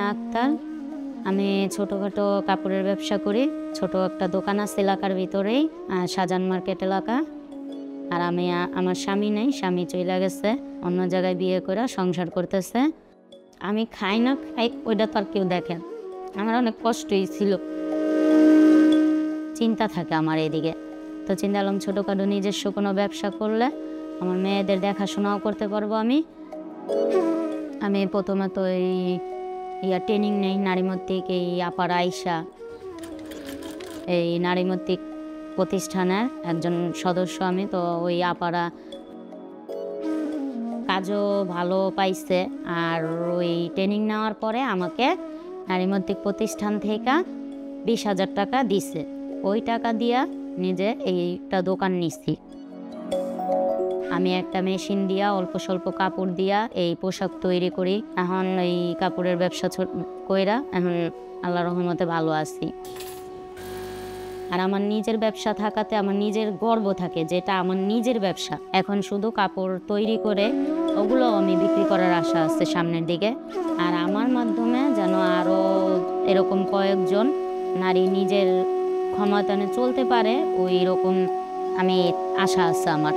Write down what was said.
তাহমিনা আক্তার। আমি ছোটোখাটো কাপড়ের ব্যবসা করি। ছোট একটা দোকান আছে এলাকার ভিতরেই, শাহজাহান মার্কেট এলাকা। আর আমি আমার স্বামী নেই, স্বামী চইলা গেছে অন্য জায়গায় বিয়ে করে সংসার করতেছে। আমি খাই না খাই ওইটা তো আর কেউ দেখেন। আমার অনেক কষ্টই ছিল, চিন্তা থাকে আমার এদিকে। তো চিন্তা করলাম ছোটোখাটো নিজস্ব কোনো ব্যবসা করলে আমার মেয়েদের দেখাশোনাও করতে পারবো। আমি প্রথমত এই ট্রেনিং নেই নারীমত্তিক, এই আপার আইসা এই নারীমত্তিক প্রতিষ্ঠানের একজন সদস্য আমি। তো ওই আপারা কাজও ভালো পাইছে। আর ওই ট্রেনিং নেওয়ার পরে আমাকে নারীমত্তিক প্রতিষ্ঠান থেকে 20,000 টাকা দিছে। ওই টাকা দিয়া নিজে এইটা দোকান নিচ্ছি। আমি একটা মেশিন দিয়া অল্প স্বল্প কাপড় দিয়া এই পোশাক তৈরি করি। এখন এই কাপড়ের ব্যবসা কইরা এখন আল্লাহর রহমতে ভালো আছি। আর আমার নিজের ব্যবসা থাকাতে আমার নিজের গর্ব থাকে, যেটা আমার নিজের ব্যবসা। এখন শুধু কাপড় তৈরি করে ওগুলো আমি বিক্রি করার আশা আছে সামনের দিকে। আর আমার মাধ্যমে যেন আরও এরকম কয়েকজন নারী নিজের ক্ষমতায়নে চলতে পারে, ওই রকম আমি আশা আছে আমার।